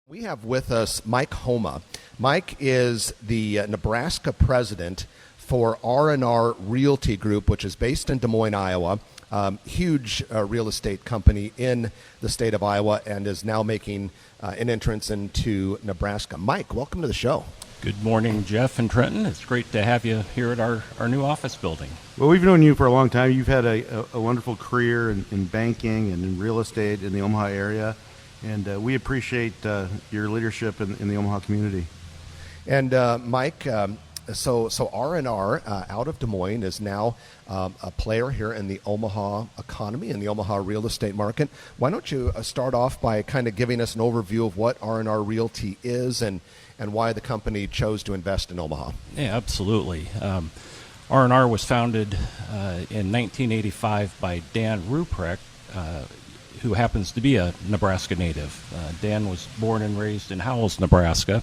We have with us Mike Homa. Mike is the Nebraska president for R&R Realty Group, which is based in Des Moines, Iowa. Huge real estate company in the state of Iowa, and is now making an entrance into Nebraska. Mike, welcome to the show. Good morning, Jeff and Trenton. It's great to have you here at our new office building. Well, we've known you for a long time. You've had a wonderful career in banking and in real estate in the Omaha area. And we appreciate your leadership in the Omaha community. And Mike, so R&R out of Des Moines is now a player here in the Omaha economy, in the Omaha real estate market. Why don't you start off by kind of giving us an overview of what R&R Realty is and why the company chose to invest in Omaha? Yeah, absolutely. R&R was founded in 1985 by Dan Ruprecht, who happens to be a Nebraska native. Dan was born and raised in Howells, Nebraska,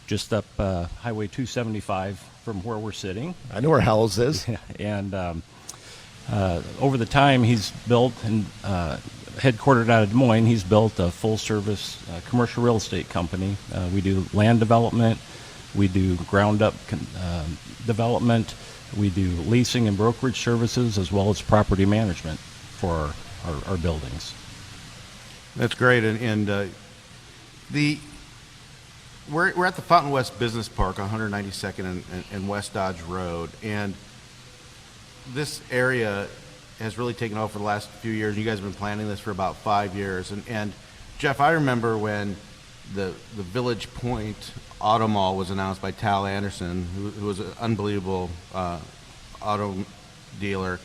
just up Highway 275 from where we're sitting. I know where Howells is. And over the time he's built, and headquartered out of Des Moines, he's built a full-service commercial real estate company. We do land development, we do ground-up development, we do leasing and brokerage services, as well as property management for our buildings. That's great, and we're at the Fountain West Business Park, 192nd and West Dodge Road, and this area has really taken off for the last few years. You guys have been planning this for about 5 years, and Jeff, I remember when the Village Point Auto Mall was announced by Tal Anderson, who was an unbelievable auto dealer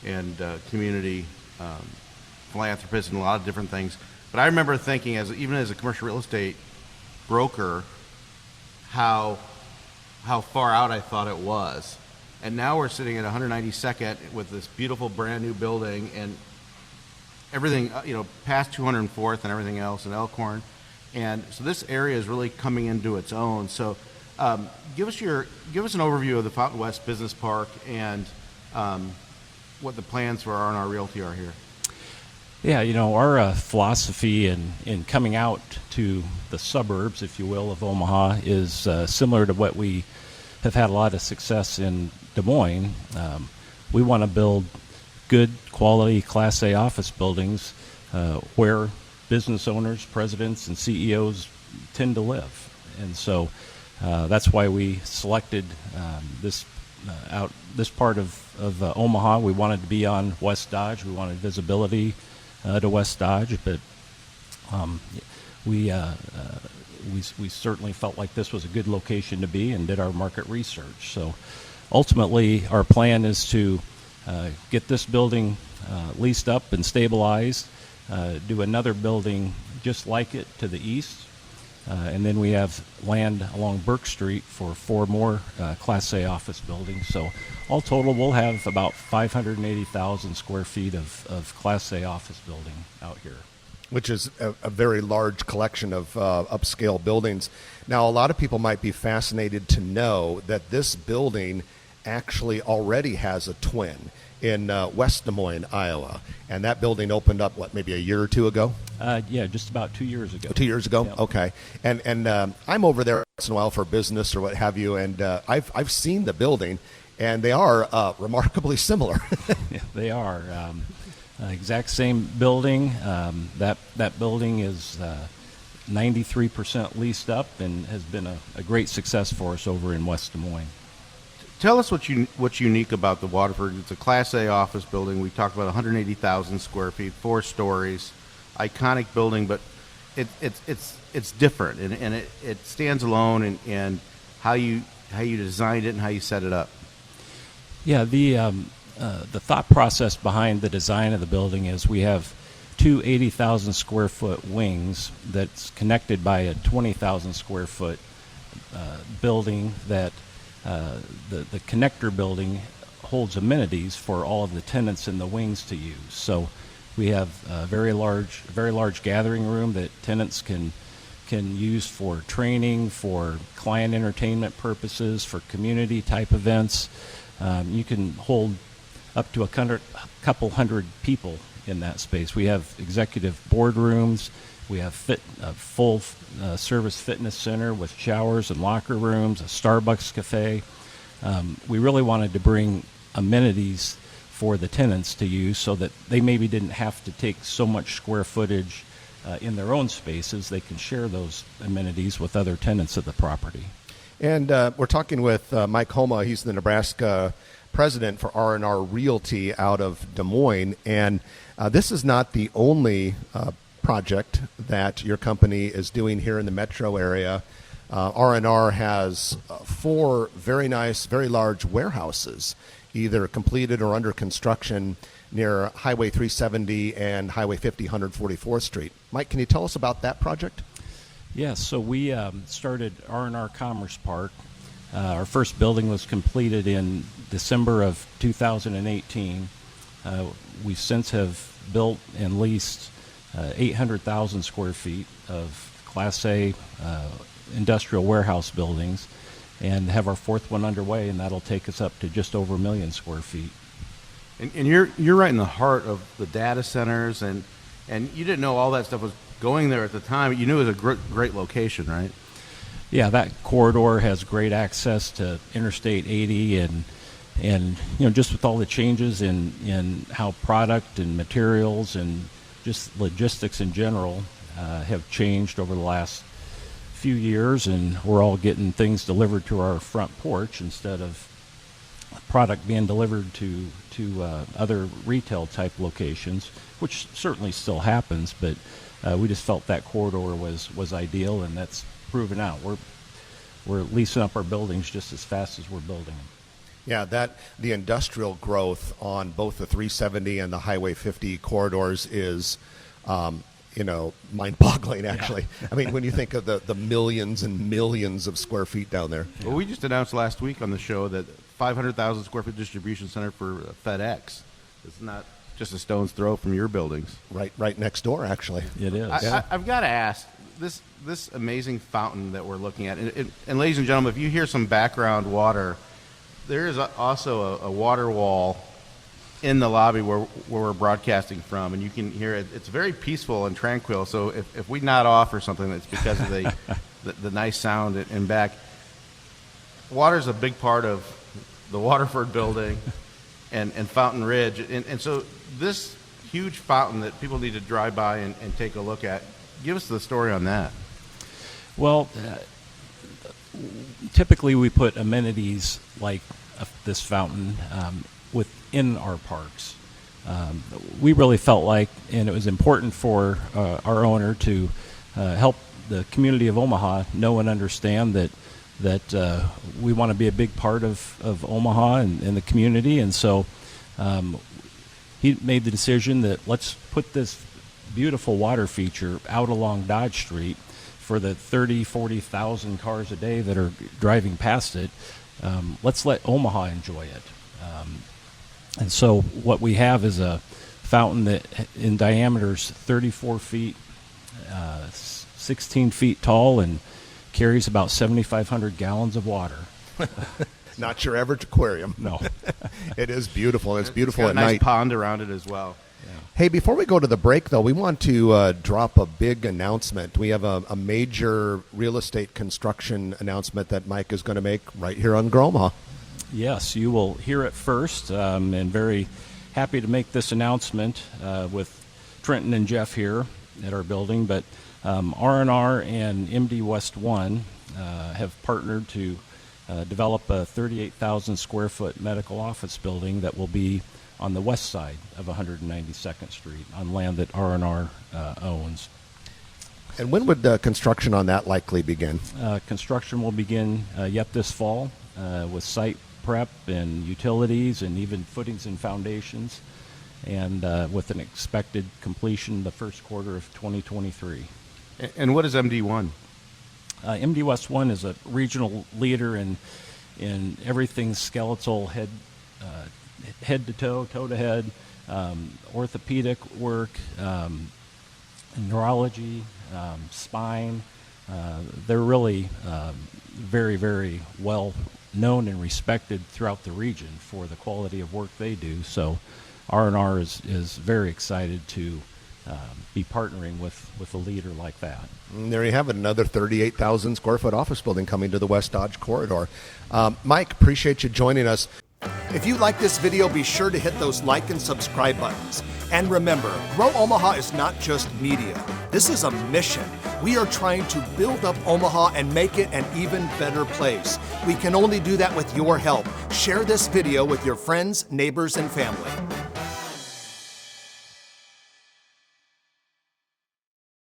and community philanthropist and a lot of different things. But I remember thinking, even as a commercial real estate broker, how far out I thought it was. And now we're sitting at 192nd with this beautiful brand new building and everything, past 204th and everything else in Elkhorn. And so this area is really coming into its own. So give us an overview of the Fountain West Business Park and what the plans for R&R Realty are here. Yeah, our philosophy in coming out to the suburbs, if you will, of Omaha is similar to what we have had a lot of success in Des Moines. We want to build good quality Class A office buildings where business owners, presidents, and CEOs tend to live. And so that's why we selected this part of Omaha. We wanted to be on West Dodge. We wanted visibility to West Dodge, but we certainly felt like this was a good location to be and did our market research. So ultimately our plan is to get this building leased up and stabilized, do another building just like it to the east, and then we have land along Burke Street for 4 more Class A office buildings. So all total, we'll have about 580,000 square feet of Class A office building out here. Which is a very large collection of upscale buildings. Now, a lot of people might be fascinated to know that this building actually already has a twin in West Des Moines, Iowa. And that building opened up, maybe a year or two ago? Yeah, just about 2 years ago. 2 years ago? Yeah. Okay. And I'm over there once in a while for business or what have you, and I've seen the building, and they are remarkably similar. Yeah, they are. Exact same building. That building is 93% leased up and has been a great success for us over in West Des Moines. Tell us what's unique about the Waterford. It's a Class A office building. We talked about 180,000 square feet, 4 stories, iconic building, but it's different and it stands alone and how you designed it and how you set it up. Yeah, the thought process behind the design of the building is we have 2 80,000 square foot wings that's connected by a 20,000 square foot building that the connector building holds amenities for all of the tenants in the wings to use. So we have a very large gathering room that tenants can use for training, for client entertainment purposes, for community type events. You can hold up to a couple hundred people in that space. We have executive boardrooms, We have a full service fitness center with showers and locker rooms, a Starbucks cafe. We really wanted to bring amenities for the tenants to use so that they maybe didn't have to take so much square footage in their own spaces. They can share those amenities with other tenants of the property. And we're talking with Mike Homa. He's the Nebraska president for R&R Realty out of Des Moines. And this is not the only project that your company is doing here in the metro area. R&R has 4 very nice, very large warehouses, either completed or under construction near Highway 370 and Highway 50, 144th Street. Mike, can you tell us about that project? Yes, so we started R&R Commerce Park. Our first building was completed in December of 2018. We since have built and leased 800,000 square feet of Class A industrial warehouse buildings, and have our 4th one underway, and that'll take us up to just over 1 million square feet. And you're right in the heart of the data centers, and you didn't know all that stuff was going there at the time. You knew it was a great location, right? Yeah, that corridor has great access to Interstate 80, and just with all the changes in how product and materials and just logistics in general have changed over the last few years, and we're all getting things delivered to our front porch instead of product being delivered to other retail type locations, which certainly still happens, but we just felt that corridor was ideal, and that's proven out. We're leasing up our buildings just as fast as we're building them. Yeah, the industrial growth on both the 370 and the Highway 50 corridors is mind-boggling, actually. Yeah. I mean, when you think of the millions and millions of square feet down there. Well, we just announced last week on the show that 500,000 square foot distribution center for FedEx. It's not just a stone's throw from your buildings. Right next door, actually. It is. I've got to ask, this amazing fountain that we're looking at, and ladies and gentlemen, if you hear some background water, there is also a water wall in the lobby where we're broadcasting from, and you can hear it. It's very peaceful and tranquil. So if we nod off or something, it's because of the nice sound in back. Water is a big part of the Waterford building and Fountain Ridge, and so this huge fountain that people need to drive by and take a look at. Give us the story on that. Well, typically we put amenities like this fountain within our parks. We really felt like, and it was important for our owner to help the community of Omaha know and understand that we want to be a big part of Omaha and the community, and so he made the decision that let's put this beautiful water feature out along Dodge Street for the 40,000 cars a day that are driving past it. Let's let Omaha enjoy it. And so what we have is a fountain that in diameter is 34 feet, 16 feet tall, and carries about 7,500 gallons of water. Not your average aquarium. No. It is beautiful. It's beautiful got at a nice night. Pond around it as well. Yeah. Hey, before we go to the break, though, we want to drop a big announcement. We have a major real estate construction announcement that Mike is going to make right here on Omaha. Yes, you will hear it first, and very happy to make this announcement with Trenton and Jeff here at our building. But R&R and MD West 1 have partnered to develop a 38,000 square foot medical office building that will be on the west side of 192nd Street on land that R&R owns. And when would construction on that likely begin? Construction will begin yet this fall with site prep and utilities and even footings and foundations, and with an expected completion the first quarter of 2023. And what is MD1? MD West 1 is a regional leader in everything skeletal, head to toe, toe to head, orthopedic work, neurology, spine. They're really very, very well known and respected throughout the region for the quality of work they do. So R&R is very excited to be partnering with a leader like that. And there you have it, another 38,000 square foot office building coming to the West Dodge corridor. Mike, appreciate you joining us. If you like this video, be sure to hit those like and subscribe buttons. And remember, Grow Omaha is not just media. This is a mission. We are trying to build up Omaha and make it an even better place. We can only do that with your help. Share this video with your friends, neighbors, and family.